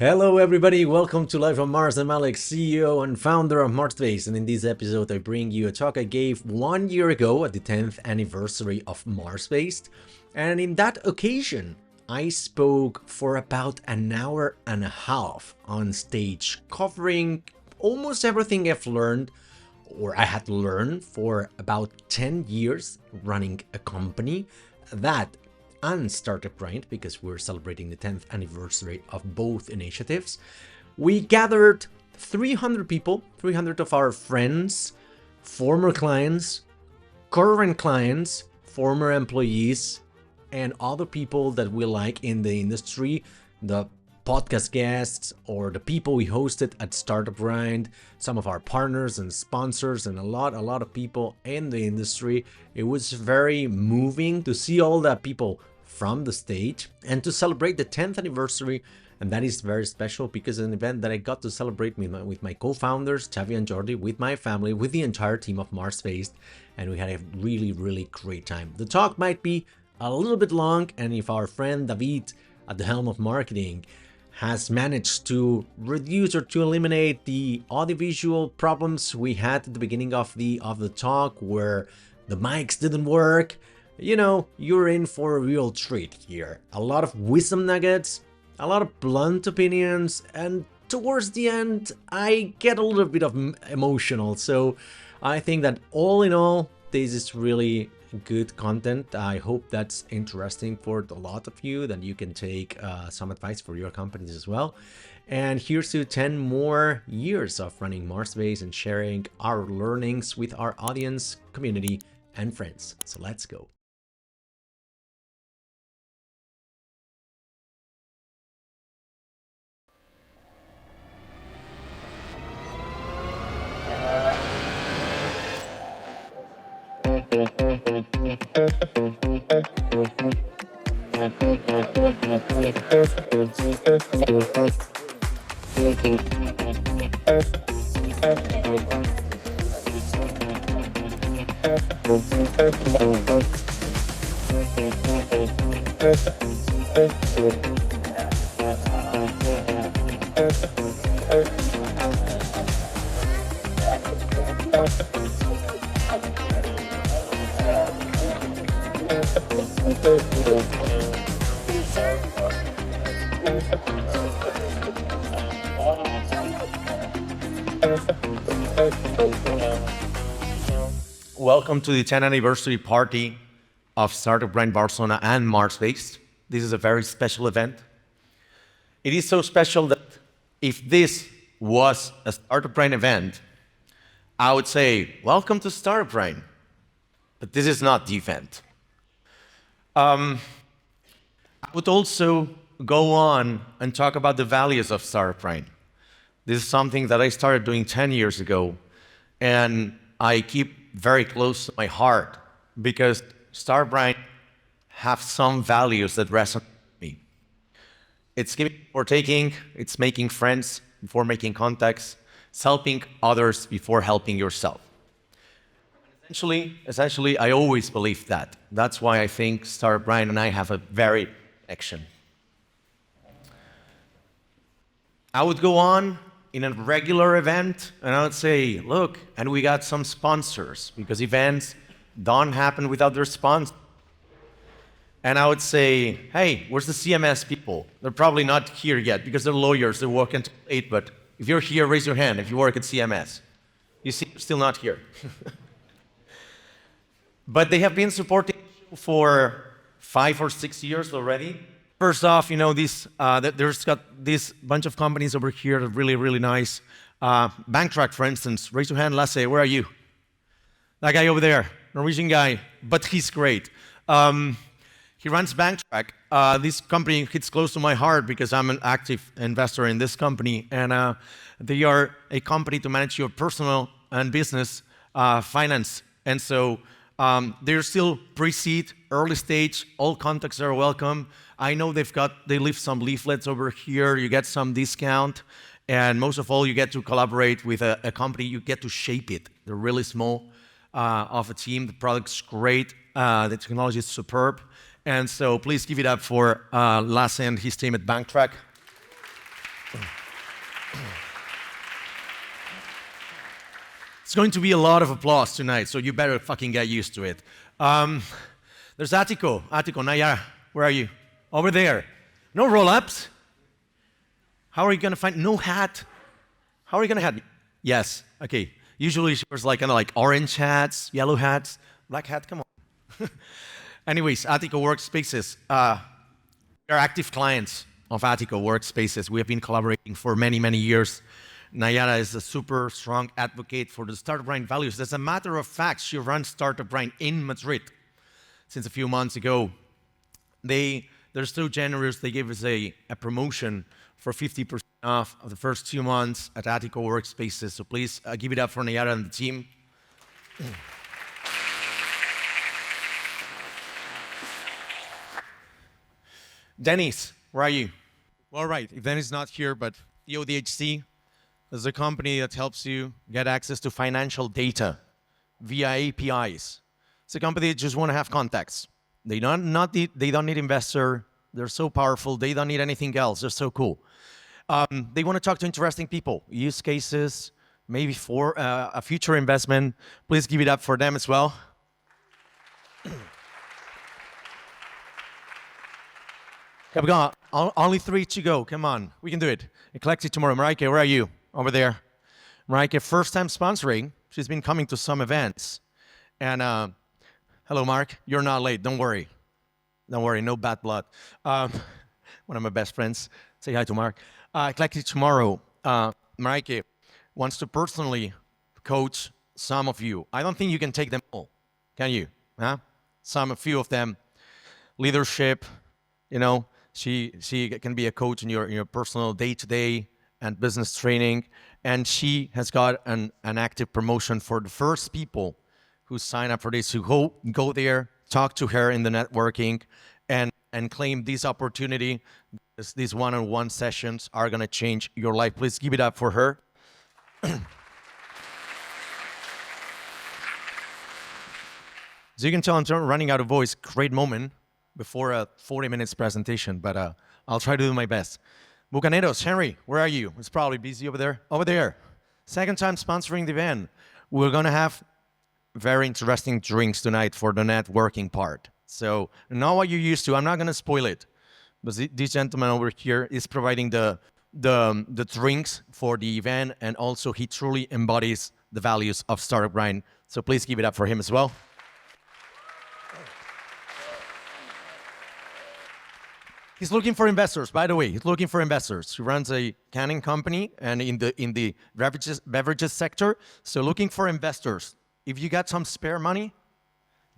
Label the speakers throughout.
Speaker 1: Hello everybody, welcome to Live on Mars. I'm Alex, CEO and founder of MarsBased, and in this episode I bring you a talk I gave 1 year ago at the 10th anniversary of MarsBased. And in that occasion, I spoke for about an hour and a half on stage, covering almost everything I've learned or I had learned for about 10 years running a company that and Startup Grind, because we're celebrating the 10th anniversary of both initiatives. We gathered 300 people, 300 of our friends, former clients, current clients, former employees, and other people that we like in the industry, the podcast guests or the people we hosted at Startup Grind, some of our partners and sponsors, and a lot of people in the industry. It was very moving to see all the people from the stage and to celebrate the 10th anniversary. And that is very special because it's an event that I got to celebrate with my co-founders, Xavi and Jordi, with my family, with the entire team of MarsBased, and we had a really great time. The talk might be a little bit long, and if our friend David at the helm of marketing has managed to reduce or to eliminate the audiovisual problems we had at the beginning of the talk where the mics didn't work, you know, you're in for a real treat here. A lot of wisdom nuggets, a lot of blunt opinions, and towards the end, I get a little bit of emotional. So I think that all in all, this is really good content. I hope that's interesting for a lot of you, that you can take some advice for your companies as well. And here's to 10 more years of running MarsBased and sharing our learnings with our audience, community, and friends. So let's go. Welcome to the 10th anniversary party of Startup Grind Barcelona and MarsBased. This is a very special event. It is so special that if this was a Startup Grind event, I would say, welcome to Startup Grind. But this is not the event. I would also go on and talk about the values of Startup Grind. This is something that I started doing 10 years ago, and I keep very close to my heart because Startup Grind have some values that resonate with me. It's giving before taking, it's making friends before making contacts, it's helping others before helping yourself. Essentially, I always believe that. That's why I think Startup Grind and I have a very connection. I would go on in a regular event and I would say, look, and we got some sponsors because events don't happen without their sponsors. And I would say, hey, where's the CMS people? They're probably not here yet because they're lawyers, they're working till 8, but if you're here, raise your hand if you work at CMS. You see, you're still not here. But they have been supporting for 5 or 6 years already. First off, you know, there's got this bunch of companies over here that are really nice. Banktrack, for instance. Raise your hand, Lasse, where are you? That guy over there, Norwegian guy, but he's great. He runs Banktrack. This company hits close to my heart because I'm an active investor in this company, and they are a company to manage your personal and business finance. And so they're still pre-seed, early stage. All contacts are welcome. I know they leave some leaflets over here. You get some discount, and most of all, you get to collaborate with a company. You get to shape it. They're really small of a team. The product's great. The technology is superb. And so please give it up for Lasse and his team at Banktrack. It's going to be a lot of applause tonight, so you better fucking get used to it. There's Attico. Attico, Nayara, where are you? Over there. No roll-ups. How are you going to find... No hat. How are you going to have... Yes, okay. Usually she wears like kind of like orange hats, yellow hats, black hat, come on. Anyways, Attico Workspaces. We are active clients of Attico Workspaces. We have been collaborating for many, many years. Nayara is a super strong advocate for the Startup Grind values. As a matter of fact, she runs Startup Grind in Madrid since a few months ago. They're so generous, they gave us a promotion for 50% off of the first 2 months at Attico Workspaces. So please give it up for Nayara and the team. Dennis, where are you?
Speaker 2: All right, if Dennis is not here, but the ODHC is a company that helps you get access to financial data via APIs. It's a company that just want to have contacts. They don't need investor. They're so powerful. They don't need anything else. They're so cool. They want to talk to interesting people, use cases, maybe for a future investment. Please give it up for them as well.
Speaker 1: Okay, we got only 3 to go. Come on, we can do it. Eclectic tomorrow. Mareike, where are you? Over there. Mareike, first time sponsoring. She's been coming to some events. And hello, Mark. You're not late. Don't worry. Don't worry. No bad blood. One of my best friends. Say hi to Mark. Eclectic tomorrow. Mareike wants to personally coach some of you. I don't think you can take them all. Can you? Huh? A few of them. Leadership. You know, she can be a coach in your personal day-to-day and business training. And she has got an active promotion for the first people who sign up for this, who go there, talk to her in the networking, and claim this opportunity. These one-on-one sessions are going to change your life. Please give it up for her. So you can tell I'm running out of voice. Great moment before a 40 minutes presentation, but I'll try to do my best. Bucaneros, Henry, where are you? It's probably busy over there. Over there. Second time sponsoring the event. We're going to have very interesting drinks tonight for the networking part. So not what you're used to. I'm not going to spoil it. But this gentleman over here is providing the drinks for the event, and also he truly embodies the values of Startup Grind. So please give it up for him as well. He's looking for investors, by the way. He's looking for investors. He runs a canning company and in the beverages sector. So looking for investors. If you got some spare money,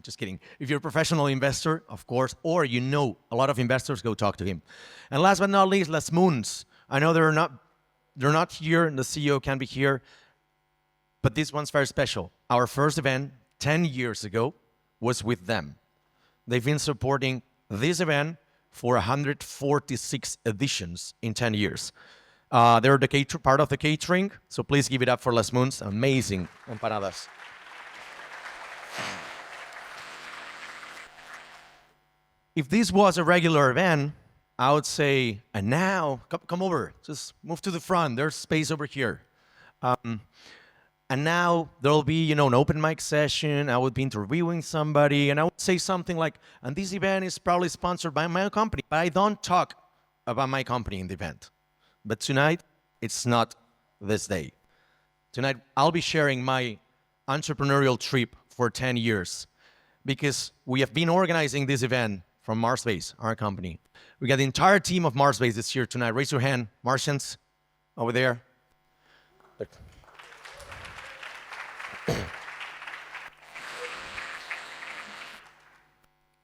Speaker 1: just kidding. If you're a professional investor, of course, or you know a lot of investors, go talk to him. And last but not least, Les Moons. I know they're not here, and the CEO can't be here, but this one's very special. Our first event 10 years ago was with them. They've been supporting this event for 146 editions in 10 years. They're the part of the catering, so please give it up for Les Moons. Amazing empanadas. If this was a regular event, I would say, and now, come over, just move to the front. There's space over here. And now there'll be, an open mic session. I would be interviewing somebody, and I would say something like, and this event is probably sponsored by my company, but I don't talk about my company in the event. But tonight, it's not this day. Tonight, I'll be sharing my entrepreneurial trip for 10 years, because we have been organizing this event from MarsBased, our company. We got the entire team of MarsBased this year tonight. Raise your hand, Martians, over there.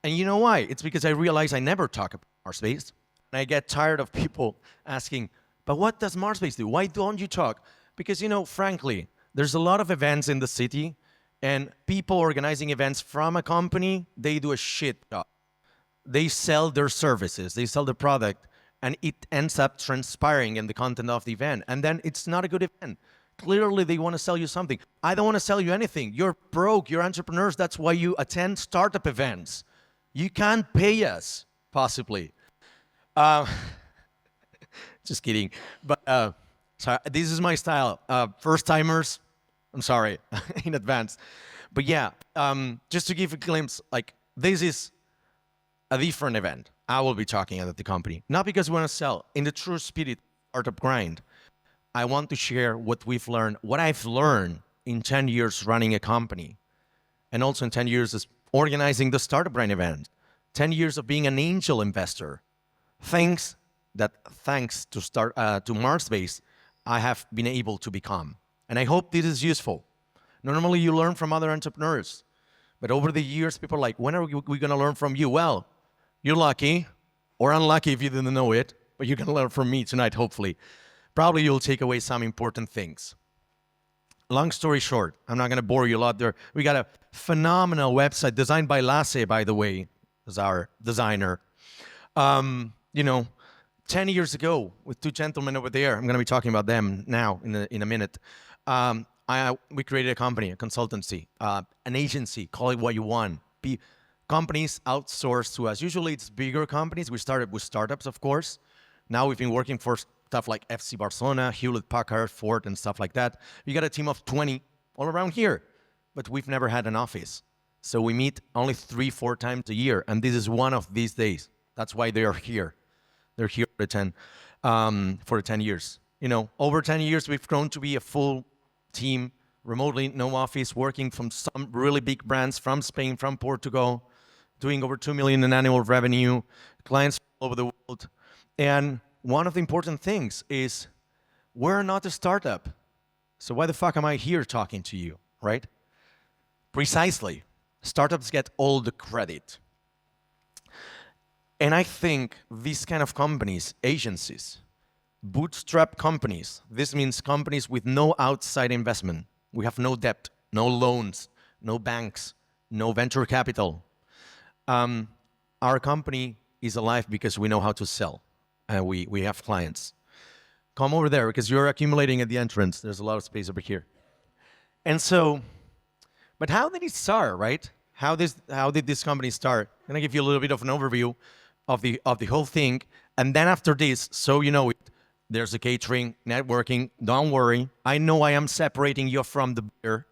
Speaker 1: And you know why? It's because I realize I never talk about MarsBased. And I get tired of people asking, but what does MarsBased do? Why don't you talk? Because, frankly, there's a lot of events in the city, and people organizing events from a company, they do a shit job. They sell their services, they sell the product, and it ends up transpiring in the content of the event. And then it's not a good event. Clearly, they want to sell you something. I don't want to sell you anything. You're broke, you're entrepreneurs. That's why you attend startup events. You can't pay us, possibly. Just kidding. But sorry, this is my style. First timers,
Speaker 2: I'm sorry in advance. But yeah, just to give a glimpse, like this is a different event. I will be talking at the company, not because we want to sell. In the true spirit startup grind, I want to share what we've learned, what I've learned in 10 years running a company, and also in 10 years as organizing the startup grind event, 10 years of being an angel investor. Things that, thanks to MarsBased, I have been able to become. And I hope this is useful. Normally, you learn from other entrepreneurs. But over the years, people are like, when are we going to learn from you? Well, you're lucky, or unlucky if you didn't know it, but you can learn from me tonight, hopefully. Probably you'll take away some important things. Long story short, I'm not going to bore you a lot there. We got a phenomenal website designed by Lasse, by the way, as our designer. 10 years ago, with two gentlemen over there, I'm going to be talking about them now in a minute. We created a company, a consultancy, an agency, call it what you want. Companies outsource to us. Usually it's bigger companies. We started with startups, of course. Now we've been working for stuff like FC Barcelona, Hewlett-Packard, Ford, and stuff like that. We got a team of 20 all around here, but we've never had an office. So we meet only 3-4 times a year, and this is one of these days. That's why they are here. They're here for the 10 years. Over 10 years, we've grown to be a full team, remotely, no office, working from some really big brands from Spain, from Portugal, doing over 2 million in annual revenue, clients all over the world. And one of the important things is we're not a startup. So why the fuck am I here talking to you, right? Precisely. Startups get all the credit. And I think these kind of companies, agencies, bootstrap companies, this means companies with no outside investment. We have no debt, no loans, no banks, no venture capital. Our company is alive because we know how to sell. And we have clients. Come over there because you're accumulating at the entrance. There's a lot of space over here. And so, but how did it start, right? How did this company start? I'm gonna give you a little bit of an overview of the whole thing. And then after this, so you know it, there's the catering, networking. Don't worry. I know I am separating you from the beer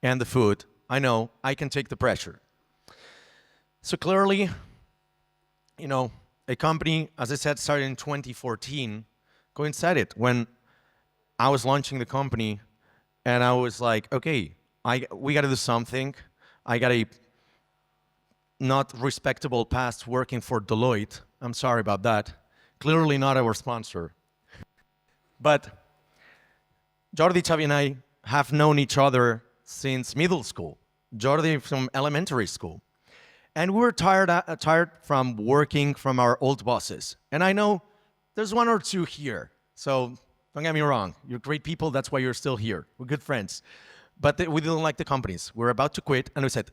Speaker 2: and the food. I know. I can take the pressure. So clearly, a company, as I said, started in 2014, coincided when I was launching the company, and I was like, okay, we got to do something. I got a not respectable past working for Deloitte. I'm sorry about that. Clearly not our sponsor. But Jordi, Xavi, and I have known each other since middle school. Jordi from elementary school. And we were tired from working from our old bosses. And I know there's one or two here. So don't get me wrong. You're great people. That's why you're still here. We're good friends. But we didn't like the companies. We're about to quit. And we said,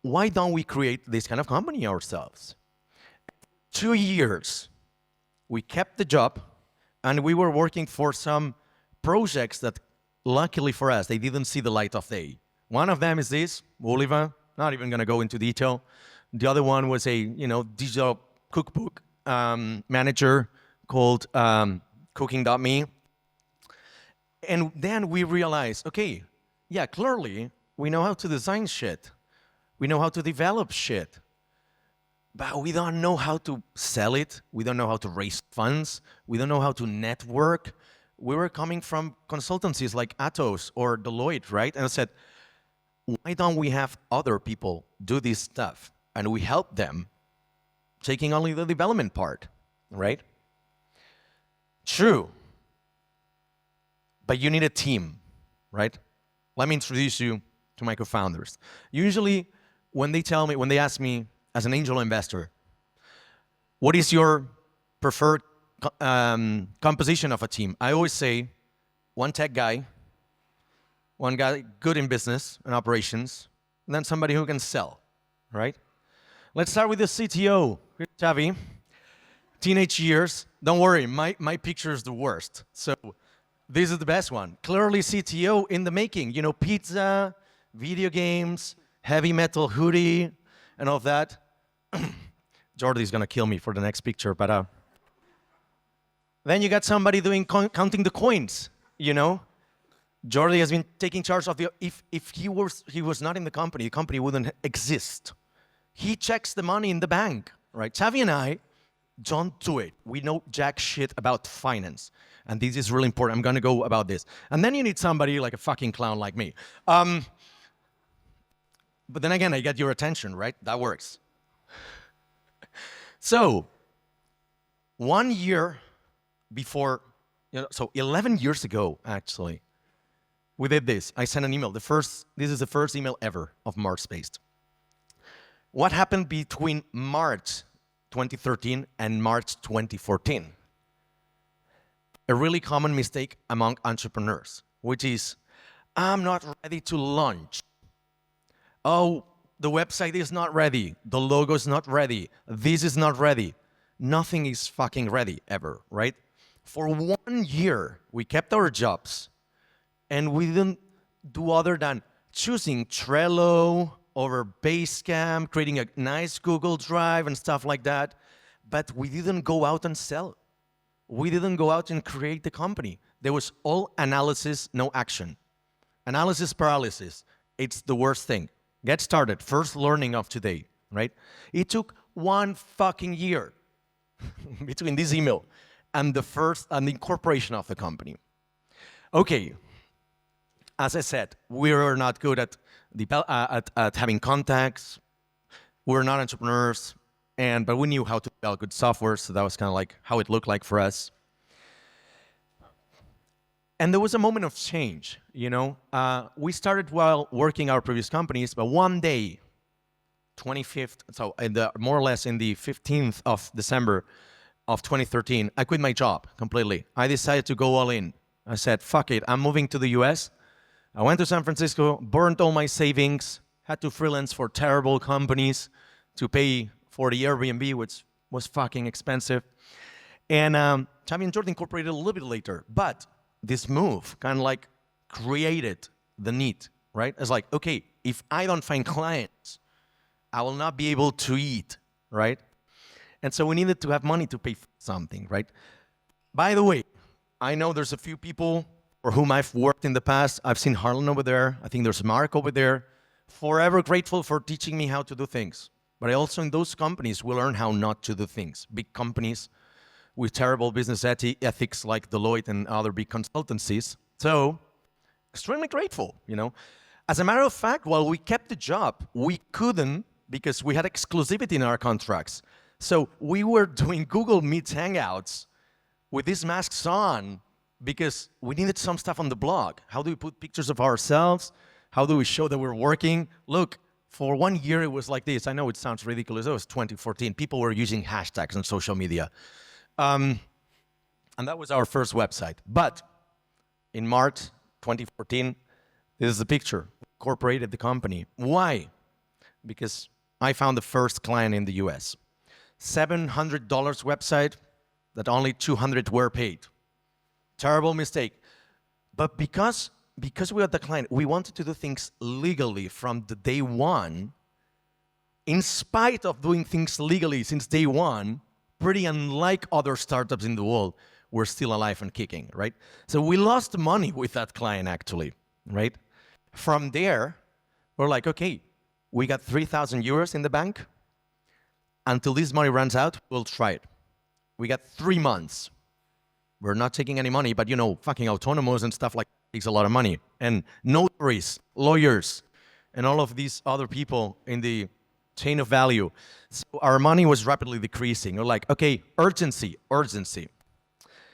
Speaker 2: why don't we create this kind of company ourselves? 2 years, we kept the job. And we were working for some projects that, luckily for us, they didn't see the light of day. One of them is this, Oliva. Not even going to go into detail. The other one was a digital cookbook manager called Cooking.me. And then we realized, okay, yeah, clearly we know how to design shit. We know how to develop shit. But we don't know how to sell it. We don't know how to raise funds. We don't know how to network. We were coming from consultancies like Atos or Deloitte, right? And I said, why don't we have other people do this stuff? And we help them, taking only the development part, right? True. But you need a team, right? Let me introduce you to my co-founders. Usually, when they ask me as an angel investor, what is your preferred composition of a team? I always say one tech guy, one guy good in business and operations, and then somebody who can sell, right? Let's start with the CTO. Here's Xavi. Teenage years. Don't worry, my picture is the worst. So this is the best one. Clearly CTO in the making. Pizza, video games, heavy metal hoodie, and all of that. Jordi's going to kill me for the next picture, but then you got somebody doing counting the coins, Jordi has been taking charge of the. If he was not in the company wouldn't exist. He checks the money in the bank, right? Xavi and I don't do it. We know jack shit about finance. And this is really important. I'm going to go about this. And then you need somebody like a fucking clown like me. But then again, I get your attention, right? That works. So, 1 year before, so 11 years ago, actually, we did this. I sent an email. This is the first email ever of MarsBased. What happened between March 2013 and March 2014? A really common mistake among entrepreneurs, which is, I'm not ready to launch. Oh, the website is not ready. The logo is not ready. This is not ready. Nothing is fucking ready ever, right? For 1 year, we kept our jobs and we didn't do other than choosing Trello over Basecamp, creating a nice Google Drive and stuff like that. But we didn't go out and sell. We didn't go out and create the company. There was all analysis, no action. Analysis paralysis. It's the worst thing. Get started. First learning of today, right? It took 1 fucking year between this email and the incorporation of the company. Okay. As I said, we're not good at having contacts. We're not entrepreneurs, but we knew how to develop good software, so that was kind of like how it looked like for us. And there was a moment of change, We started while working our previous companies, but one day, 25th, so more or less in the 15th of December of 2013, I quit my job completely. I decided to go all in. I said, fuck it, I'm moving to the US. I went to San Francisco, burned all my savings, had to freelance for terrible companies to pay for the Airbnb, which was fucking expensive. And Xavi and Jordi incorporated a little bit later, but this move kind of like created the need, right? It's like, okay, if I don't find clients, I will not be able to eat, right? And so we needed to have money to pay for something, right? By the way, I know there's a few people for whom I've worked in the past. I've seen Harlan over there. I think there's Mark over there. Forever grateful for teaching me how to do things. But I also, in those companies, will learn how not to do things. Big companies with terrible business ethics like Deloitte and other big consultancies. So, extremely grateful, As a matter of fact, while we kept the job, we couldn't because we had exclusivity in our contracts. So we were doing Google Meets Hangouts with these masks on because we needed some stuff on the blog. How do we put pictures of ourselves? How do we show that we're working? Look, for 1 year it was like this. I know it sounds ridiculous. It was 2014. People were using hashtags on social media. And that was our first website. But in March 2014, this is the picture. We incorporated the company. Why? Because I found the first client in the US. $700 website that only 200 were paid. Terrible mistake. But because we had the client, we wanted to do things legally from the day one. In spite of doing things legally since day one, pretty unlike other startups in the world, we're still alive and kicking, right? So we lost money with that client actually, right? From there, we're like, okay, we got 3,000 euros in the bank. Until this money runs out, we'll try it. We got 3 months. We're not taking any money, but fucking autonomous and stuff like that takes a lot of money. And notaries, lawyers, and all of these other people in the chain of value. So our money was rapidly decreasing. We're like, okay, urgency.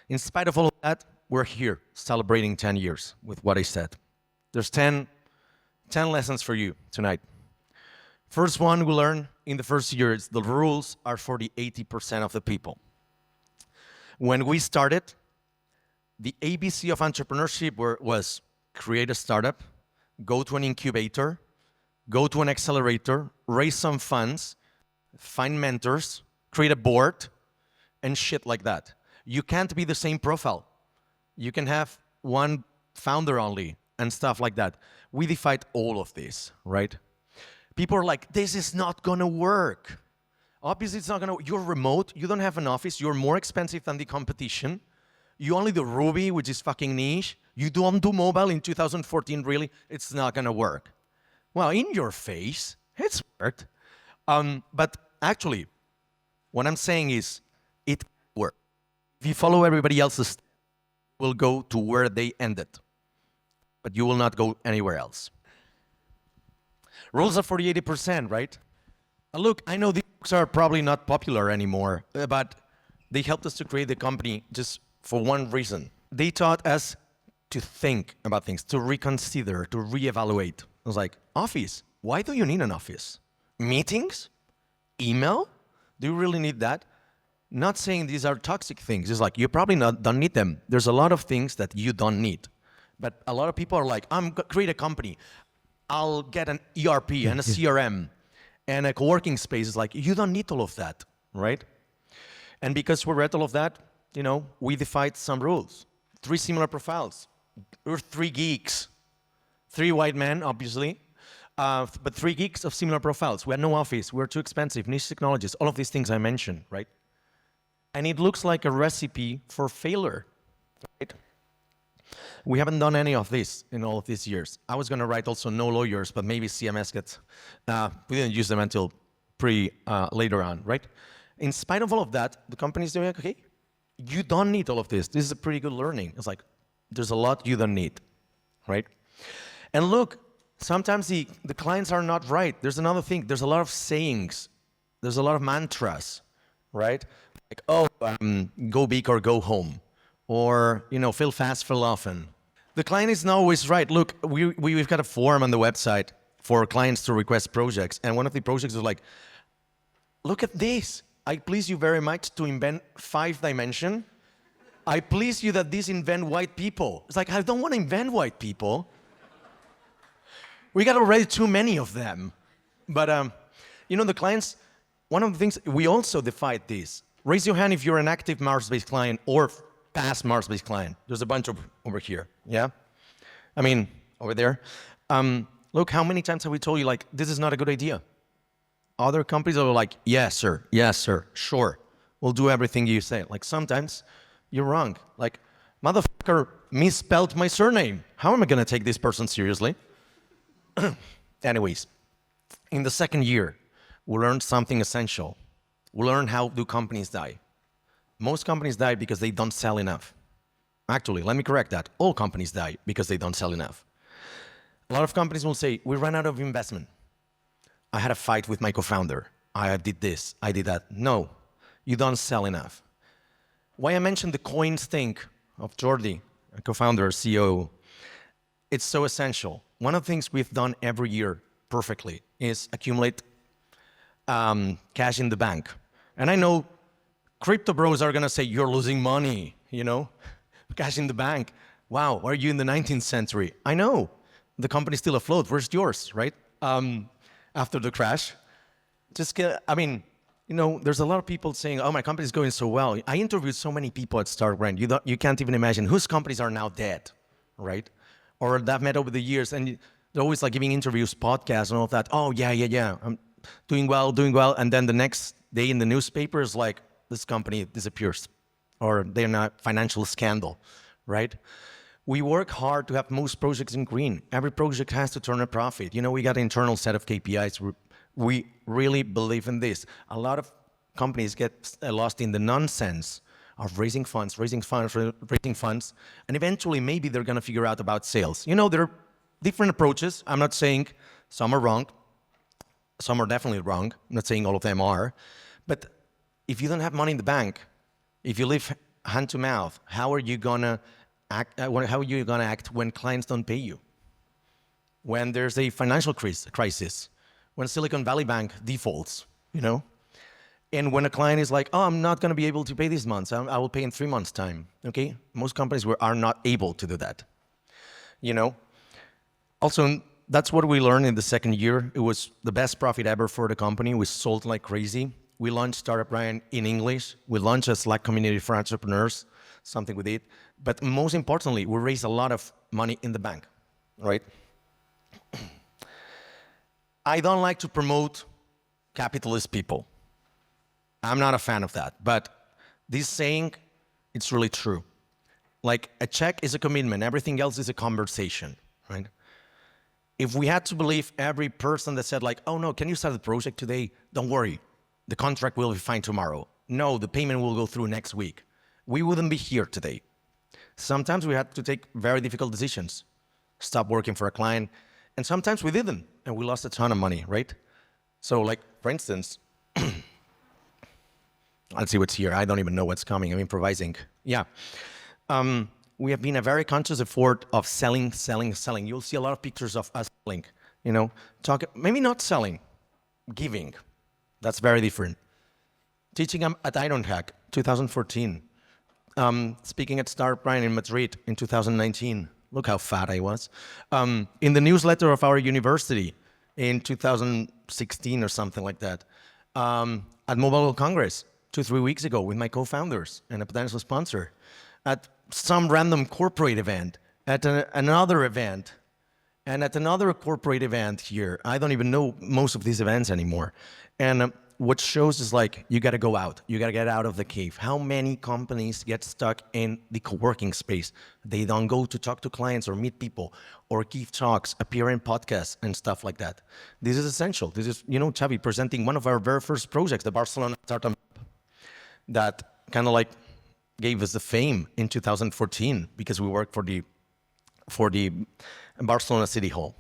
Speaker 2: In spite of all of that, we're here celebrating 10 years with what I said. There's 10 lessons for you tonight. First one we learn in the first year is the rules are for the 80% of the people. When we started, the ABC of entrepreneurship was create a startup, go to an incubator, go to an accelerator, raise some funds, find mentors, create a board, and shit like that. You can't be the same profile. You can have one founder only and stuff like that. We defied all of this, right? People are like, this is not gonna work. Obviously it's not gonna work. You're remote, you don't have an office, you're more expensive than the competition. You only do Ruby, which is fucking niche. You don't do mobile in 2014, really? It's not gonna work. Well, in your face, it's worked. But actually, what I'm saying is, it works. If you follow everybody else's, will go to where they ended, but you will not go anywhere else. Rules of 40-80%, right? Look, I know these books are probably not popular anymore, but they helped us to create the company just for one reason. They taught us to think about things, to reconsider, to reevaluate. I was like, office, why do you need an office? Meetings? Email? Do you really need that? Not saying these are toxic things. It's like, you probably don't need them. There's a lot of things that you don't need. But a lot of people are like, create a company. I'll get an ERP and a CRM and a co-working space. It's like, you don't need all of that, right? And because we read all of that, we defined some rules. 3 similar profiles. We're 3 geeks. 3 white men, obviously. But 3 geeks of similar profiles. We had no office. We were too expensive. Niche technologies. All of these things I mentioned, right? And it looks like a recipe for failure, right? We haven't done any of this in all of these years. I was going to write also no lawyers, but maybe CMS gets, we didn't use them until later on, right? In spite of all of that, the company's doing, okay, you don't need all of this. This is a pretty good learning. It's like, there's a lot you don't need, right? And look, sometimes the clients are not right. There's another thing. There's a lot of sayings. There's a lot of mantras, right? Like, go big or go home. Or, fail fast, fail often. The client is not always right. Look, we've got a form on the website for clients to request projects. And one of the projects is like, look at this. I please you very much to invent 5 dimension. I please you that this invent white people. It's like, I don't want to invent white people. We got already too many of them. But, the clients, one of the things, we also defined this. Raise your hand if you're an active MarsBased client or past MarsBased client. There's a bunch over here, yeah? I mean, over there. Look, how many times have we told you, like, this is not a good idea? Other companies are like, yes, sir, sure. We'll do everything you say. Like, sometimes you're wrong. Like, motherfucker misspelled my surname. How am I going to take this person seriously? Anyways, in the second year, we learned something essential. We learned how do companies die. Most companies die because they don't sell enough. Actually, let me correct that. All companies die because they don't sell enough. A lot of companies will say, we ran out of investment. I had a fight with my co-founder. I did this, I did that. No, you don't sell enough. Why I mentioned the coins thing of Jordi, a co-founder, CEO, it's so essential. One of the things we've done every year perfectly is accumulate cash in the bank. And I know crypto bros are gonna say, you're losing money, cash in the bank. Wow, are you in the 19th century? I know, the company's still afloat. Where's yours, right? After the crash. There's a lot of people saying, oh, my company's going so well. I interviewed so many people at StartGrind. You can't even imagine whose companies are now dead, right? Or that I've met over the years, and they're always like giving interviews, podcasts, and all of that. Oh, yeah. I'm doing well. And then the next day in the newspaper is like, this company disappears, or they're in a financial scandal, right? We work hard to have most projects in green. Every project has to turn a profit. We got an internal set of KPIs. We really believe in this. A lot of companies get lost in the nonsense of raising funds, and eventually maybe they're gonna figure out about sales. There are different approaches. I'm not saying some are wrong. Some are definitely wrong. I'm not saying all of them are. But if you don't have money in the bank, if you live hand to mouth, how are you gonna act when clients don't pay you? When there's a financial crisis, when Silicon Valley Bank defaults, and when a client is like, oh, I'm not gonna be able to pay this month, I will pay in 3 months' time, okay? Most companies are not able to do that, Also, that's what we learned in the second year. It was the best profit ever for the company. We sold like crazy. We launched Startup Ryan in English. We launched a Slack community for entrepreneurs, something we did. But most importantly, we raised a lot of money in the bank, right? I don't like to promote capitalist people. I'm not a fan of that. But this saying, it's really true. Like a check is a commitment. Everything else is a conversation, right? If we had to believe every person that said like, oh no, can you start the project today? Don't worry, the contract will be fine tomorrow. No, the payment will go through next week. We wouldn't be here today. Sometimes we had to take very difficult decisions. Stop working for a client. And sometimes we didn't, and we lost a ton of money, right? So like, for instance, let's see what's here. I don't even know what's coming. I'm improvising. Yeah. We have been a very conscious effort of selling. You'll see a lot of pictures of us selling, maybe not selling, giving. That's very different. Teaching at IronHack, 2014. Speaking at Startup Grind in Madrid in 2019. Look how fat I was. In the newsletter of our university in 2016 or something like that. At Mobile World Congress 2-3 weeks ago with my co-founders and a potential sponsor. At some random corporate event, at another event, and at another corporate event here. I don't even know most of these events anymore. And what shows is like, you gotta go out. You gotta get out of the cave. How many companies get stuck in the co-working space? They don't go to talk to clients or meet people or give talks, appear in podcasts and stuff like that. This is essential. This is, Xavi presenting one of our very first projects, the Barcelona Startup, that kind of like gave us the fame in 2014 because we worked for the Barcelona City Hall.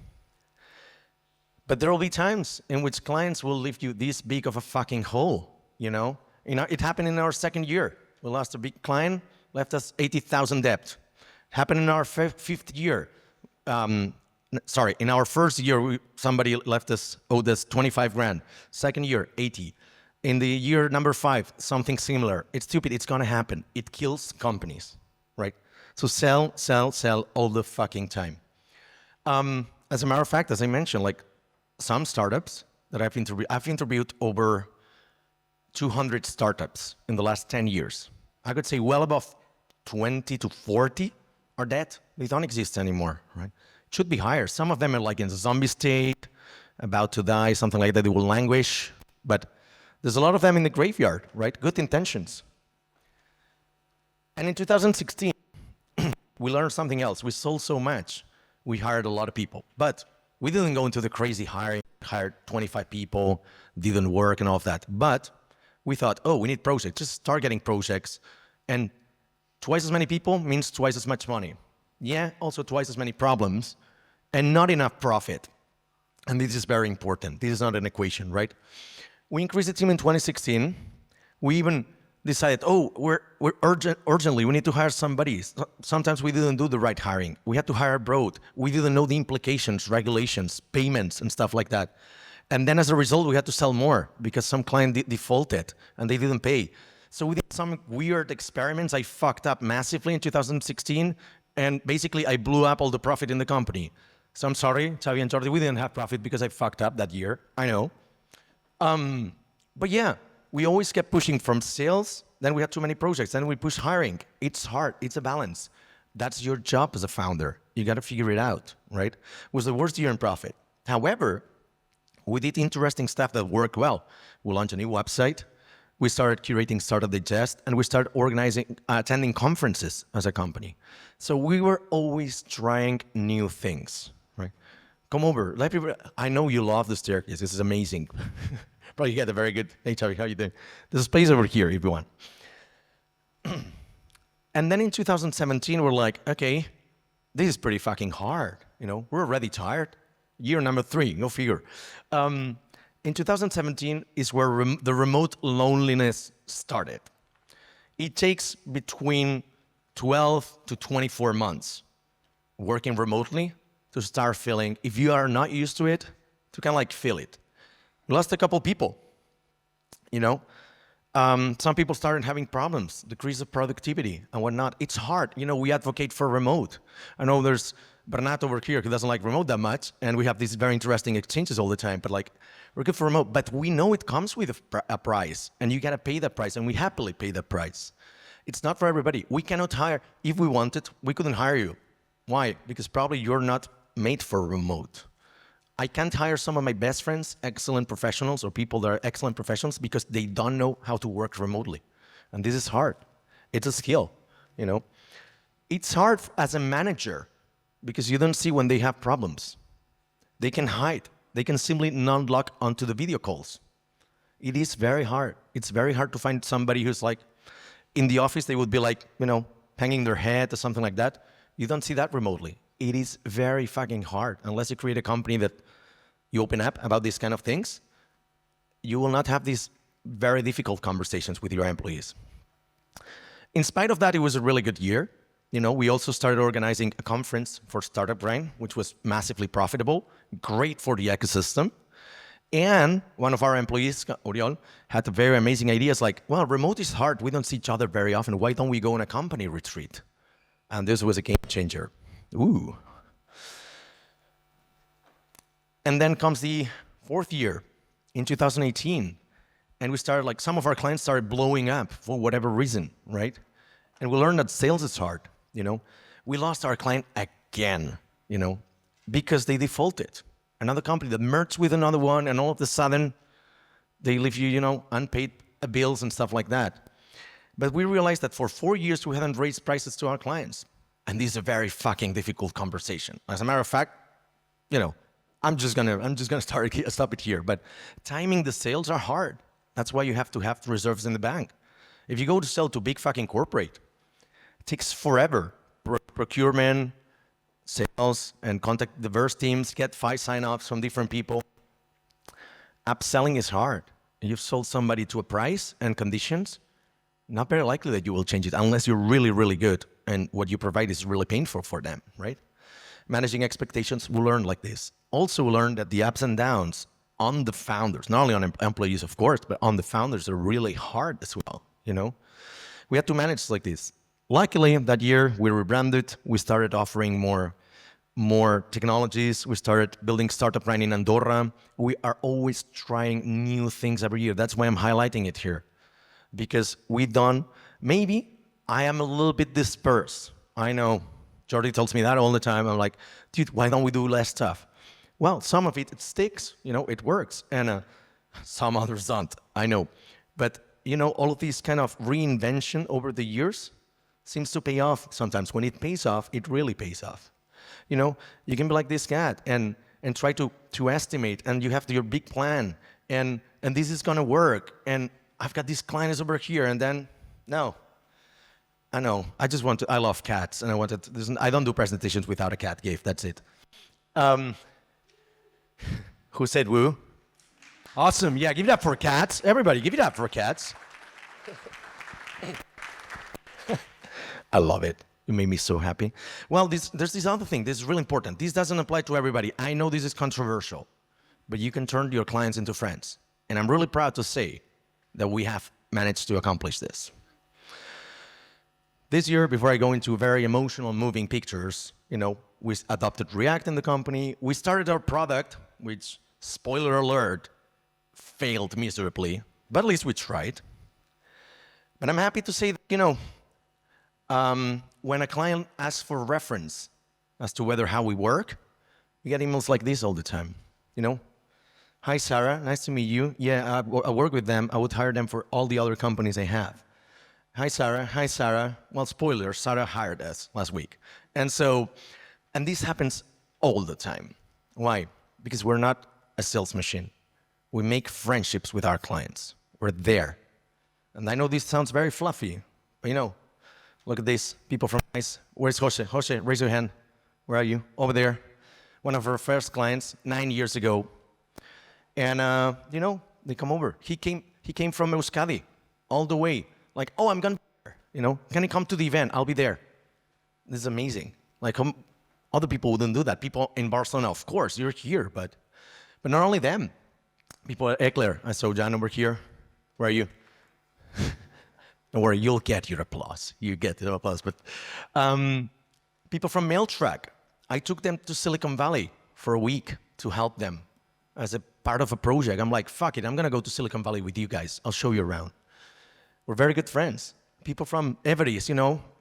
Speaker 2: But there will be times in which clients will leave you this big of a fucking hole, It happened in our second year. We lost a big client, left us 80,000 debt. It happened in our fifth year. In our first year, somebody owed us 25 grand. Second year, 80. In the year number 5, something similar. It's stupid, it's gonna happen. It kills companies, right? So sell all the fucking time. As a matter of fact, as I mentioned, like some startups that I've interviewed over 200 startups in the last 10 years. I could say well above 20 to 40 are dead. They don't exist anymore, right? It should be higher. Some of them are like in a zombie state, about to die, something like that. They will languish, but there's a lot of them in the graveyard, right? Good intentions. And in 2016, we learned something else. We sold so much. We hired a lot of people, but we didn't go into the crazy hiring, hired 25 people, didn't work and all of that. But we thought, oh, we need projects. Just start getting projects. And twice as many people means twice as much money. Yeah, also twice as many problems and not enough profit. And this is very important. This is not an equation, right? We increased the team in 2016. We even decided, oh, we're urgently, we need to hire somebody. Sometimes we didn't do the right hiring. We had to hire abroad. We didn't know the implications, regulations, payments, and stuff like that. And then as a result, we had to sell more because some client defaulted and they didn't pay. So we did some weird experiments. I fucked up massively in 2016. And basically, I blew up all the profit in the company. So I'm sorry, Xavi and Jordi, we didn't have profit because I fucked up that year. I know. But yeah, we always kept pushing from sales. Then we had too many projects. Then we pushed hiring. It's hard. It's a balance. That's your job as a founder. You got to figure it out, right? It was the worst year in profit. However, we did interesting stuff that worked well. We launched a new website. We started curating Startup Digest, and we started attending conferences as a company. So we were always trying new things, right? Come over. I know you love the staircase. This is amazing. Probably get a very good, hey, Charlie, how you doing? There's a space over here if you want. And then in 2017, we're like, okay, this is pretty fucking hard. We're already tired. Year number 3, go figure. In 2017 is where the remote loneliness started. It takes between 12 to 24 months working remotely to start feeling, if you are not used to it, to kind of like feel it. We lost a couple people, Some people started having problems, decrease of productivity and whatnot. It's hard. We advocate for remote. I know there's Bernat over here who doesn't like remote that much, and we have these very interesting exchanges all the time, but we're good for remote. But we know it comes with a price, and you gotta pay that price, and we happily pay that price. It's not for everybody. We cannot hire, if we wanted, we couldn't hire you. Why? Because probably you're not made for remote. I can't hire some of my best friends, excellent professionals, or people that are excellent professionals because they don't know how to work remotely. And this is hard. It's a skill, It's hard as a manager because you don't see when they have problems. They can hide. They can simply not log onto the video calls. It is very hard. It's very hard to find somebody who's like, in the office, they would be like, hanging their head or something like that. You don't see that remotely. It is very fucking hard. Unless you create a company that you open up about these kind of things, you will not have these very difficult conversations with your employees. In spite of that, it was a really good year. We also started organizing a conference for Startup Brain, which was massively profitable, great for the ecosystem. And one of our employees, Oriol, had very amazing ideas like, well, remote is hard. We don't see each other very often. Why don't we go on a company retreat? And this was a game changer. Ooh. And then comes the fourth year in 2018. And we started, some of our clients started blowing up for whatever reason, right? And we learned that sales is hard, We lost our client again, because they defaulted. Another company that merged with another one, and all of a sudden, they leave you, unpaid bills and stuff like that. But we realized that for 4 years, we hadn't raised prices to our clients. And this is a very fucking difficult conversation. As a matter of fact, I'm just gonna stop it here. But timing the sales are hard. That's why you have to have reserves in the bank. If you go to sell to big fucking corporate, it takes forever. Procurement, sales, and contact diverse teams, get 5 sign-offs from different people. Upselling is hard. You've sold somebody to a price and conditions, not very likely that you will change it unless you're really, really good and what you provide is really painful for them, right? Managing expectations, we learned like this. Also learned that the ups and downs on the founders, not only on employees, of course, but on the founders are really hard as well, We had to manage like this. Luckily, that year, we rebranded. We started offering more technologies. We started building Startup Brain in Andorra. We are always trying new things every year. That's why I'm highlighting it here. Because maybe I am a little bit dispersed. I know, Jordi tells me that all the time. I'm like, dude, why don't we do less stuff? Well, some of it sticks, it works. And some others don't, I know. But, all of these kind of reinvention over the years seems to pay off sometimes. When it pays off, it really pays off. You can be like this cat and try to estimate, and you have your big plan, and this is gonna work, and I've got these clients over here, and then, no. I know, I love cats, and I don't do presentations without a cat gift, that's it. Who said woo? Awesome, yeah, give it up for cats. Everybody, give it up for cats. I love it. You made me so happy. Well, there's this other thing. This is really important. This doesn't apply to everybody. I know this is controversial, but you can turn your clients into friends. And I'm really proud to say that we have managed to accomplish this. This year, before I go into very emotional, moving pictures, we adopted React in the company. We started our product, which, spoiler alert, failed miserably, but at least we tried. But I'm happy to say that, when a client asks for reference as to how we work, we get emails like this all the time. Hi, Sarah, nice to meet you. Yeah, I work with them. I would hire them for all the other companies I have. Hi, Sarah. Well, spoiler, Sarah hired us last week. And this happens all the time. Why? Because we're not a sales machine. We make friendships with our clients. We're there. And I know this sounds very fluffy, but look at this. People from NICE. Where's Jose? Jose, raise your hand. Where are you? Over there. One of our first clients 9 years ago. And, they come over. He came from Euskadi all the way. Like, oh, I'm going to be there. Can you come to the event? I'll be there. This is amazing. Other people wouldn't do that. People in Barcelona, of course, you're here. But not only them. People at Eclair. I saw John over here. Where are you? Don't worry, you'll get your applause. You get your applause. But people from Mailtrack, I took them to Silicon Valley for a week to help them as a part of a project. I'm like, fuck it, I'm going to go to Silicon Valley with you guys. I'll show you around. We're very good friends. People from Everest,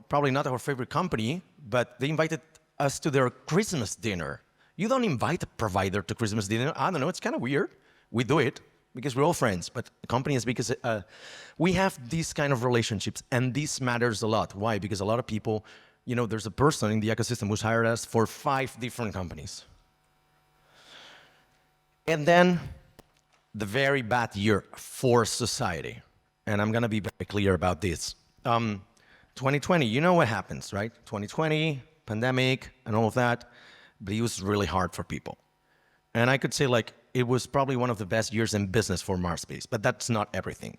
Speaker 2: probably not our favorite company, but they invited us to their Christmas dinner. You don't invite a provider to Christmas dinner. I don't know, it's kind of weird. We do it. Because we're all friends, but the company is because we have these kind of relationships, and this matters a lot. Why? Because a lot of people there's a person in the ecosystem who's hired us for 5 different companies. And then the very bad year for society. And I'm going to be very clear about this. 2020, you know what happens, right? 2020, pandemic, and all of that. But it was really hard for people. And I could say, like, it was probably one of the best years in business for MarsBased, but that's not everything.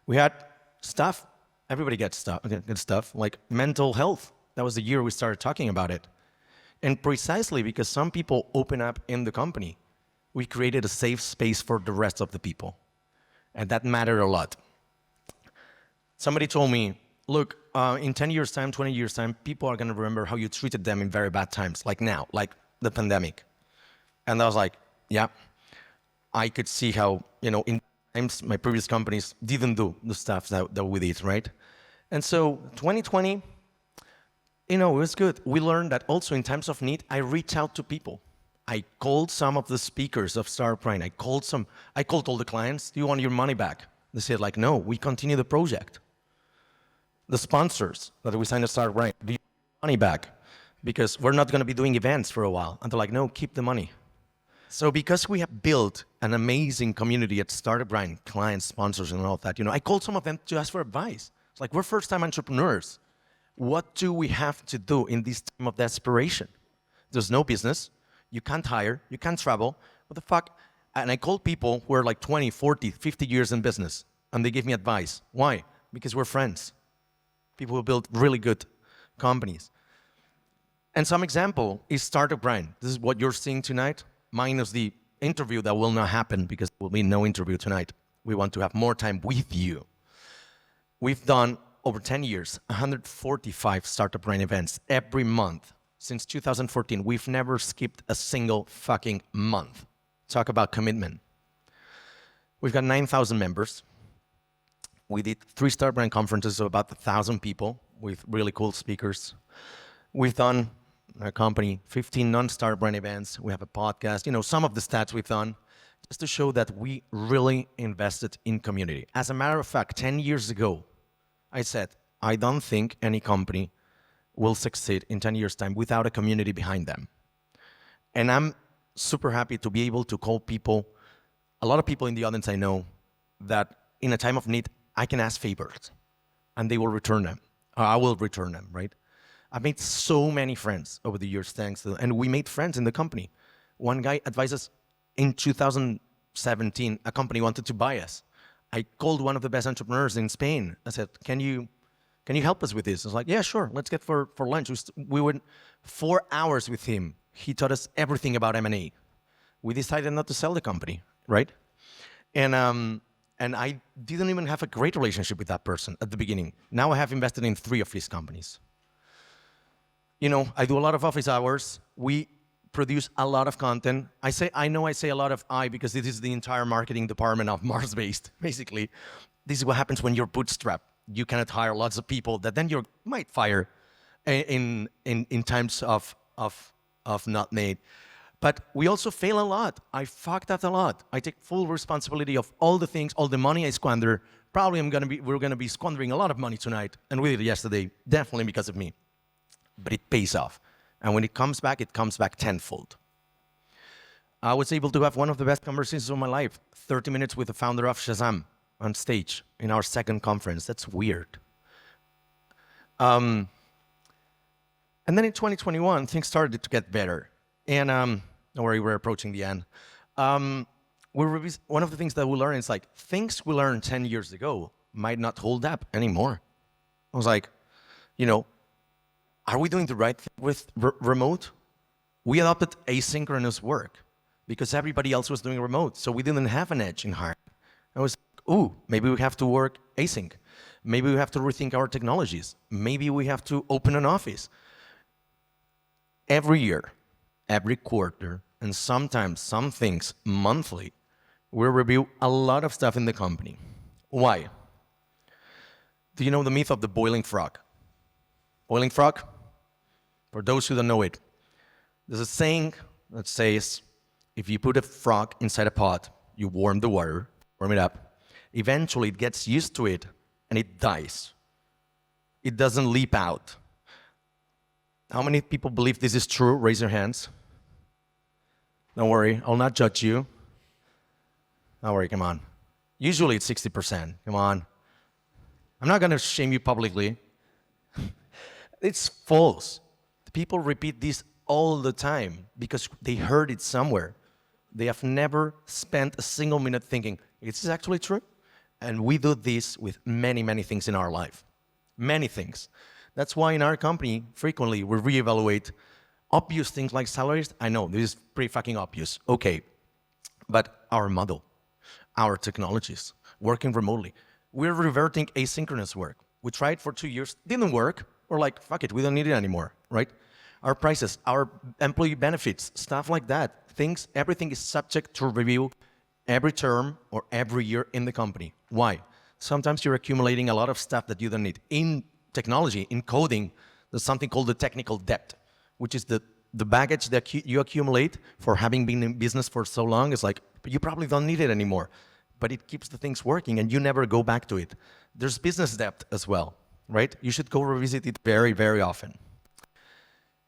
Speaker 2: We had stuff. Everybody gets stuff, good stuff, like mental health. That was the year we started talking about it. And precisely because some people open up in the company, we created a safe space for the rest of the people. And that mattered a lot. Somebody told me, look, in 10 years' time, 20 years' time, people are going to remember how you treated them in very bad times, like now, like the pandemic. And I was like, yeah, I could see how, in times my previous companies didn't do the stuff that we did, right? And so 2020, it was good. We learned that also in times of need, I reach out to people. I called some of the speakers of Startup Grind. I called all the clients, do you want your money back? They said, like, no, we continue the project. The sponsors that we signed to Startup Grind, do you want money back? Because we're not going to be doing events for a while. And they're like, no, keep the money. So because we have built an amazing community at Startup Grind, clients, sponsors, and all of that, I called some of them to ask for advice. It's like, we're first-time entrepreneurs. What do we have to do in this time of desperation? There's no business. You can't hire. You can't travel. What the fuck? And I called people who are like 20, 40, 50 years in business, and they gave me advice. Why? Because we're friends. People who build really good companies. And some example is Startup Grind. This is what you're seeing tonight, minus the interview that will not happen because there will be no interview tonight. We want to have more time with you. We've done, over 10 years, 145 Startup Grind events every month. Since 2014, we've never skipped a single fucking month. Talk about commitment. We've got 9,000 members. We did 3 Startup Grind conferences of about 1,000 people with really cool speakers. We've done, our company, 15 non-Startup Grind events. We have a podcast. Some of the stats we've done just to show that we really invested in community. As a matter of fact, 10 years ago, I said, I don't think any company will succeed in 10 years' time without a community behind them. And I'm super happy to be able to call people, a lot of people in the audience I know, that in a time of need, I can ask favors, and they will return them. I will return them, right? I've made so many friends over the years, thanks to, and we made friends in the company. One guy advised us in 2017, a company wanted to buy us. I called one of the best entrepreneurs in Spain. I said, can you help us with this? I was like, yeah, sure, let's get for lunch. We went 4 hours with him. He taught us everything about M&A. We decided not to sell the company, right? And I didn't even have a great relationship with that person at the beginning. Now I have invested in 3 of his companies. I do a lot of office hours. We produce a lot of content. I say a lot of because this is the entire marketing department of MarsBased. Basically, this is what happens when you're bootstrapped. You cannot hire lots of people that then you might fire in times of not made. But we also fail a lot. I fucked up a lot. I take full responsibility of all the things, all the money I squander. Probably we're gonna be squandering a lot of money tonight, and we did yesterday, definitely because of me. But it pays off. And when it comes back tenfold. I was able to have one of the best conversations of my life, 30 minutes with the founder of Shazam on stage in our second conference. That's weird. And then in 2021, things started to get better. And don't worry, we're approaching the end. One of the things that we learned is like, things we learned 10 years ago might not hold up anymore. I was like, are we doing the right thing with remote? We adopted asynchronous work because everybody else was doing remote, so we didn't have an edge in hiring. I was like, ooh, maybe we have to work async. Maybe we have to rethink our technologies. Maybe we have to open an office. Every year, every quarter, and sometimes some things monthly, we review a lot of stuff in the company. Why? Do you know the myth of the boiling frog? Boiling frog? For those who don't know it, there's a saying that says, if you put a frog inside a pot, you warm the water, warm it up, eventually it gets used to it and it dies. It doesn't leap out. How many people believe this is true? Raise your hands. Don't worry, I'll not judge you. Don't worry, come on. Usually it's 60%. Come on. I'm not going to shame you publicly. It's false. People repeat this all the time because they heard it somewhere. They have never spent a single minute thinking, is this actually true? And we do this with many, many things in our life. Many things. That's why in our company, frequently, we reevaluate obvious things like salaries. I know, this is pretty fucking obvious. Okay. But our model, our technologies, working remotely, we're reverting asynchronous work. We tried for 2 years, didn't work. We're like, fuck it, we don't need it anymore, right? Our prices, our employee benefits, stuff like that. Things, everything is subject to review every term or every year in the company. Why? Sometimes you're accumulating a lot of stuff that you don't need. In technology, in coding, there's something called the technical debt, which is the baggage that you accumulate for having been in business for so long. It's like, you probably don't need it anymore, but it keeps the things working and you never go back to it. There's business debt as well, right? You should go revisit it very, very often.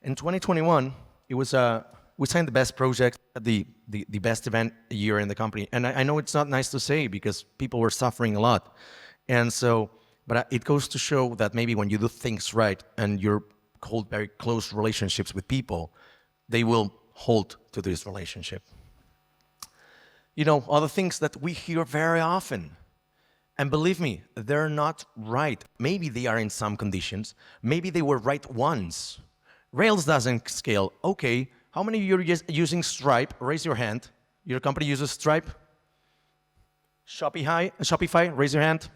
Speaker 2: In 2021, it was we signed the best project, the best event year in the company. And I know it's not nice to say because people were suffering a lot. And so, but it goes to show that maybe when you do things right and you hold very close relationships with people, they will hold to this relationship. You know, other things that we hear very often, and believe me, they're not right. Maybe they are in some conditions. Maybe they were right once. Rails doesn't scale. Okay, how many of you are using Stripe? Raise your hand. Your company uses Stripe? Shopify, raise your hand.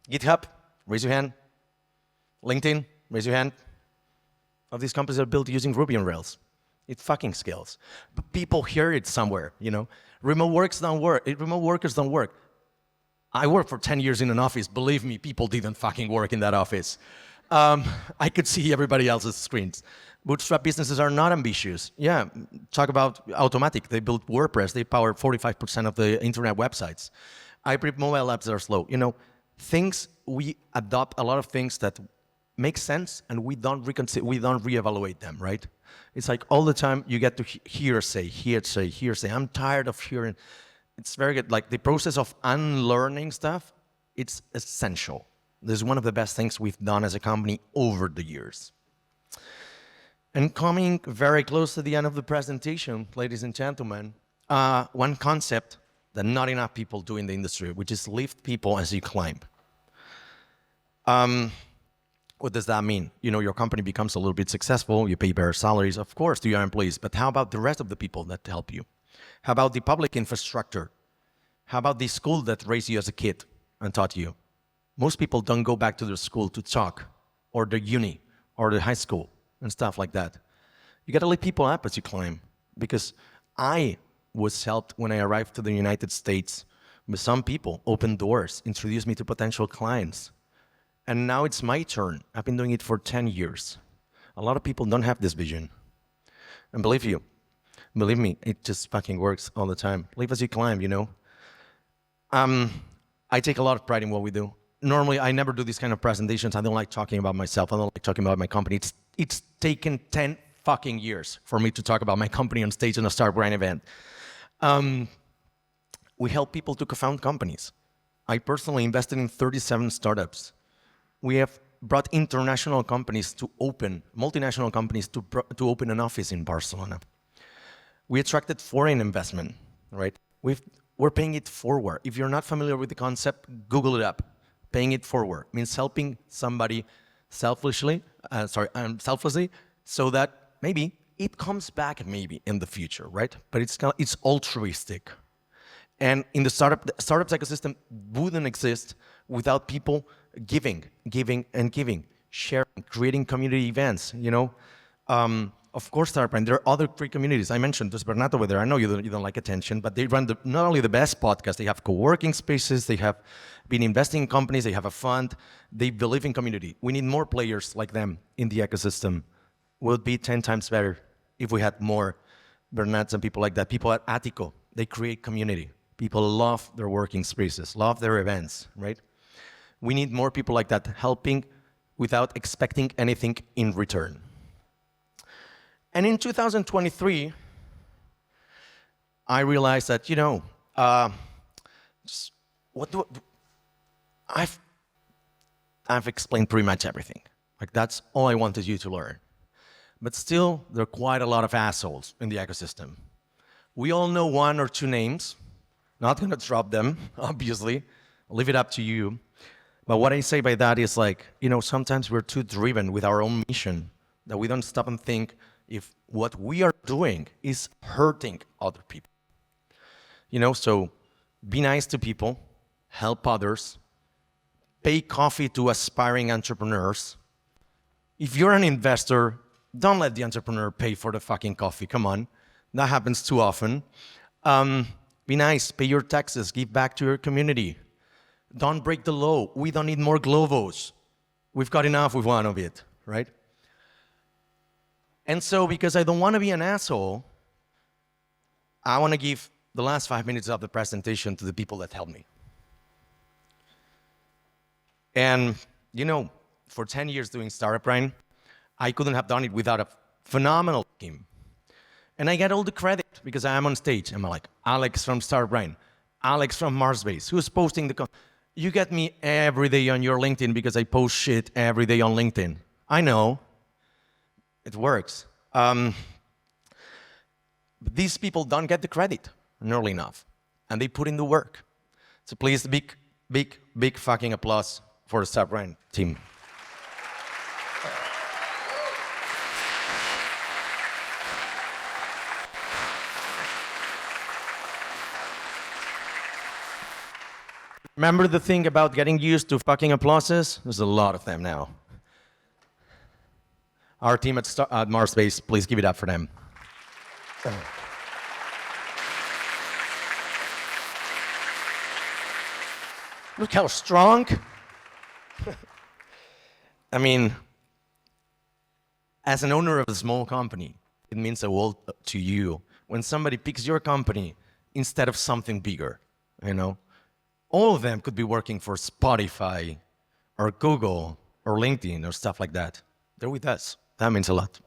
Speaker 2: GitHub, raise your hand. LinkedIn, raise your hand. Of these companies are built using Ruby on Rails. It fucking scales. But people hear it somewhere, you know. Remote workers don't work. I worked for 10 years in an office. Believe me, people didn't fucking work in that office. I could see everybody else's screens. Bootstrap businesses are not ambitious. Yeah, talk about Automatic. They built WordPress. They power 45% of the internet websites. Hybrid mobile apps are slow. You know, we adopt a lot of things that make sense and we don't reevaluate them, right? It's like all the time you get to hearsay. I'm tired of hearing. It's very good. Like the process of unlearning stuff, it's essential. This is one of the best things we've done as a company over the years. And coming very close to the end of the presentation, ladies and gentlemen, one concept that not enough people do in the industry, which is lift people as you climb. What does that mean? You know, your company becomes a little bit successful, you pay better salaries, of course, to your employees, but how about the rest of the people that help you? How about the public infrastructure? How about the school that raised you as a kid and taught you? Most people don't go back to their school to talk, or the uni, or the high school, and stuff like that. You gotta lift people up as you climb, because I was helped when I arrived to the United States with some people, opened doors, introduced me to potential clients. And now it's my turn. I've been doing it for 10 years. A lot of people don't have this vision. And believe me, it just fucking works all the time. Live as you climb, you know? I take a lot of pride in what we do. Normally, I never do these kind of presentations. I don't like talking about myself. I don't like talking about my company. It's taken 10 fucking years for me to talk about my company on stage in a Star Brand event. We help people to co-found companies. I personally invested in 37 startups. We have brought international companies to open, multinational companies to open an office in Barcelona. We attracted foreign investment, right? We're paying it forward. If you're not familiar with the concept, Google it up. Paying it forward means helping somebody selflessly, so that maybe it comes back maybe in the future, right? But it's altruistic. And in the startups ecosystem wouldn't exist without people giving, sharing, creating community events, you know. Of course, Startup, and there are other great communities. I mentioned there's Bernat over there. I know you don't like attention, but they run not only the best podcast, they have co-working spaces, they have been investing in companies, they have a fund, they believe in community. We need more players like them in the ecosystem. Would be 10 times better if we had more Bernats and people like that. People at Attico, they create community. People love their working spaces, love their events, right? We need more people like that helping without expecting anything in return. And in 2023, I realized that, I've explained pretty much everything. Like, that's all I wanted you to learn. But still, there are quite a lot of assholes in the ecosystem. We all know one or two names. Not gonna drop them, obviously. I'll leave it up to you. But what I say by that is sometimes we're too driven with our own mission that we don't stop and think if what we are doing is hurting other people. So be nice to people, help others, pay coffee to aspiring entrepreneurs. If you're an investor, don't let the entrepreneur pay for the fucking coffee. Come on. That happens too often. Be nice, pay your taxes, give back to your community. Don't break the law. We don't need more Globos. We've got enough with one of it, right? And so, because I don't want to be an asshole, I want to give the last 5 minutes of the presentation to the people that helped me. And, for 10 years doing Startup Grind, I couldn't have done it without a phenomenal team. And I get all the credit because I am on stage. I'm like, Alex from Startup Grind, Alex from MarsBased, who's posting you get me every day on your LinkedIn because I post shit every day on LinkedIn. I know. It works. But these people don't get the credit nearly enough. And they put in the work. So please, big fucking applause for the Startup Grind team. Remember the thing about getting used to fucking applauses? There's a lot of them now. Our team at MarsBased, please give it up for them. Look how strong. I mean, as an owner of a small company, it means a world to you when somebody picks your company instead of something bigger, All of them could be working for Spotify or Google or LinkedIn or stuff like that. They're with us. That means a lot.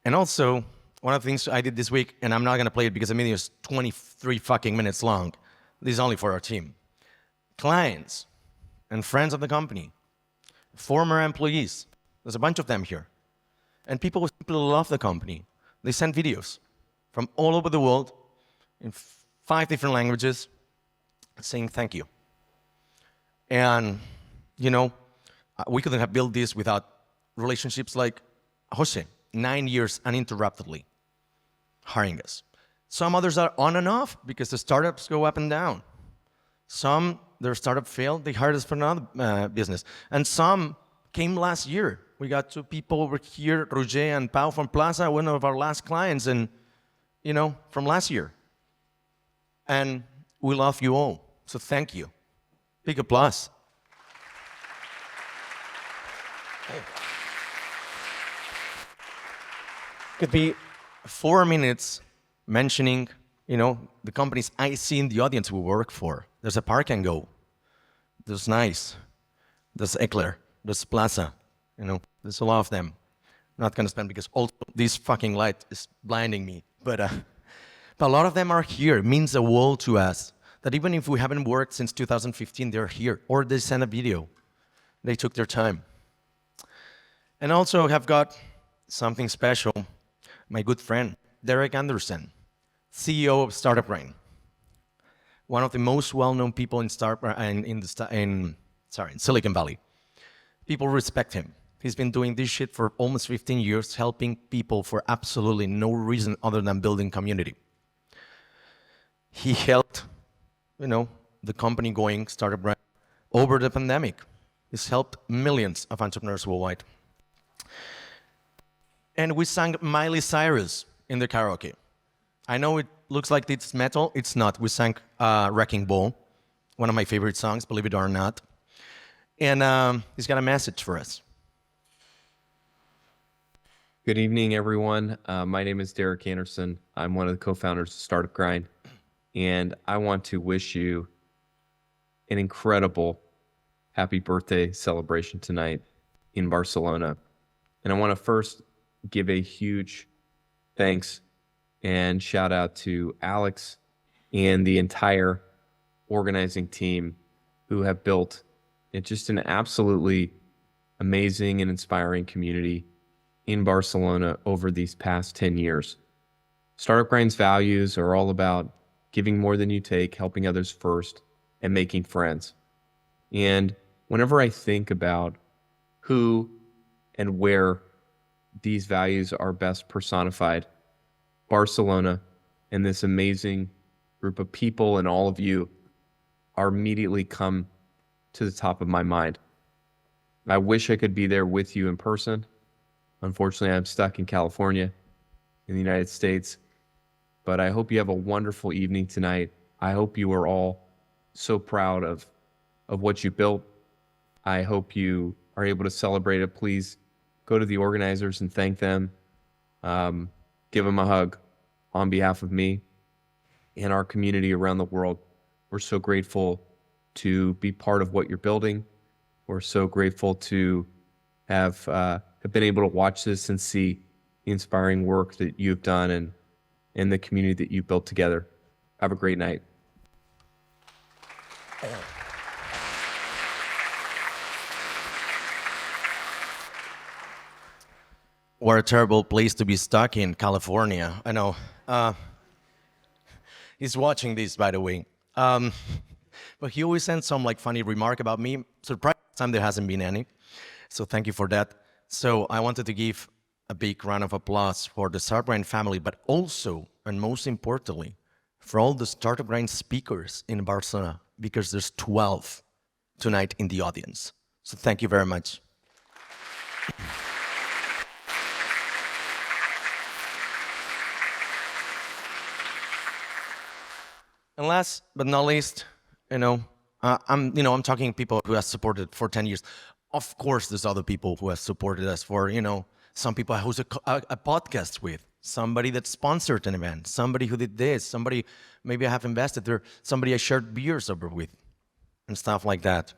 Speaker 2: And also, one of the things I did this week, and I'm not going to play it because the video is 23 fucking minutes long. This is only for our team. Clients and friends of the company, former employees, there's a bunch of them here, and people who simply love the company. They send videos from all over the world in 5 different languages saying thank you. And, we couldn't have built this without relationships like Jose, 9 years uninterruptedly hiring us. Some others are on and off because the startups go up and down. Some, their startup failed, they hired us for another business. And some came last year. We got 2 people over here, Roger and Pau from Plaza, one of our last clients, and, from last year. And we love you all, so thank you. Big applause. Could be 4 minutes mentioning, the companies I see in the audience we work for. There's a Park and Go. There's Nice. There's Eclair. There's Plaza. There's a lot of them. Not gonna spend because also this fucking light is blinding me. But a lot of them are here. It means the world to us. That even if we haven't worked since 2015, they're here. Or they sent a video. They took their time. And also have got something special. My good friend, Derek Anderson, CEO of Startup Grind. One of the most well-known people in Silicon Valley. People respect him. He's been doing this shit for almost 15 years, helping people for absolutely no reason other than building community. He helped, the company going, Startup Grind, over the pandemic. He's helped millions of entrepreneurs worldwide. And we sang Miley Cyrus in the karaoke. I know it looks like it's metal. It's not. We sang Wrecking Ball, one of my favorite songs, believe it or not. And he's got a message for us.
Speaker 3: Good evening, everyone. My name is Derek Anderson. I'm one of the co-founders of Startup Grind. And I want to wish you an incredible happy birthday celebration tonight in Barcelona. And I want to first give a huge thanks and shout out to Alex and the entire organizing team who have built just an absolutely amazing and inspiring community in Barcelona over these past 10 years. Startup Grind's values are all about giving more than you take, helping others first, and making friends. And whenever I think about who and where these values are best personified, Barcelona and this amazing group of people and all of you are immediately come to the top of my mind. I wish I could be there with you in person. Unfortunately, I'm stuck in California in the United States, but I hope you have a wonderful evening tonight. I hope you are all so proud of what you built. I hope you are able to celebrate it. Please go to the organizers and thank them. Give them a hug on behalf of me and our community around the world. We're so grateful to be part of what you're building. We're so grateful to have been able to watch this and see the inspiring work that you've done and the community that you've built together. Have a great night.
Speaker 2: What a terrible place to be stuck in, California. I know. He's watching this, by the way. But he always sends some funny remark about me. Surprised time there hasn't been any. So thank you for that. So I wanted to give a big round of applause for the Startup Grind family, but also, and most importantly, for all the Startup Grind speakers in Barcelona, because there's 12 tonight in the audience. So thank you very much. And last but not least, I'm talking people who have supported for 10 years. Of course, there's other people who have supported us for, some people I host a podcast with, somebody that sponsored an event, somebody who did this, somebody maybe I have invested there, somebody I shared beers over with, and stuff like that.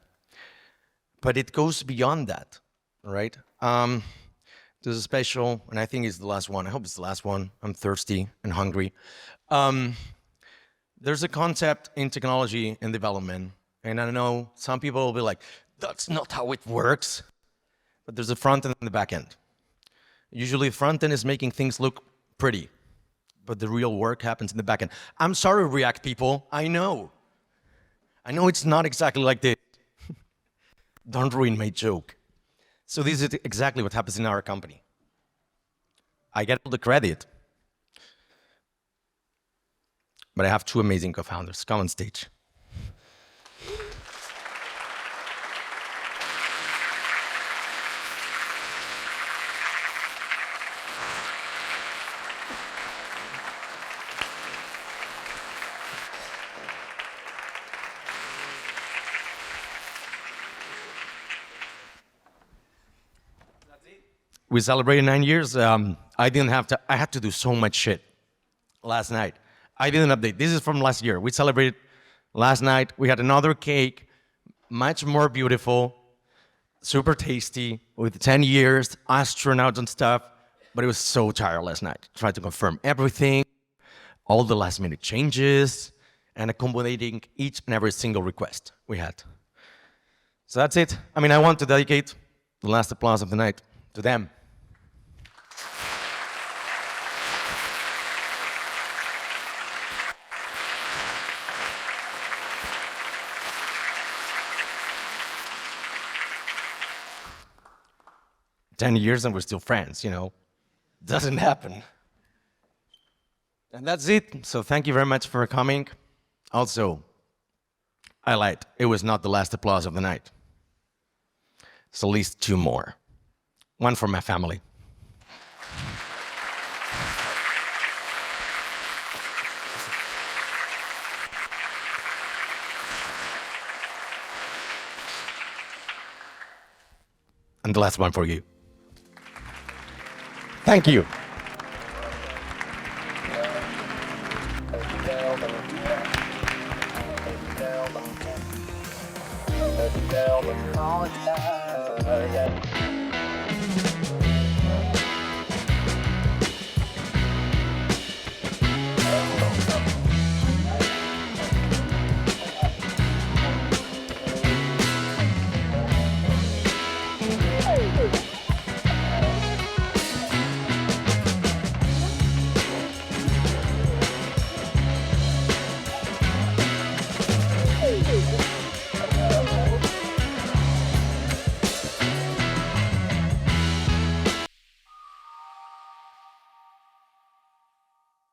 Speaker 2: But it goes beyond that, right? There's a special, and I think it's the last one. I hope it's the last one. I'm thirsty and hungry. There's a concept in technology and development, and I know some people will be like, that's not how it works. But there's a front end and the back end. Usually the front end is making things look pretty, but the real work happens in the back end. I'm sorry, React people, I know it's not exactly like this. Don't ruin my joke. So this is exactly what happens in our company. I get all the credit, but I have two amazing co-founders. Come on stage. We celebrated 9 years. I had to do so much shit last night. I didn't update. This is from last year. We celebrated last night. We had another cake, much more beautiful, super tasty, with 10 years, astronauts and stuff. But it was so tired last night. Tried to confirm everything, all the last minute changes, and accommodating each and every single request we had. So that's it. I want to dedicate the last applause of the night to them. "10 years and we're still friends, Doesn't happen. And that's it. So thank you very much for coming. Also, I lied. It was not the last applause of the night. It's at least two more. One for my family. And the last one for you. Thank you.
Speaker 4: all the content.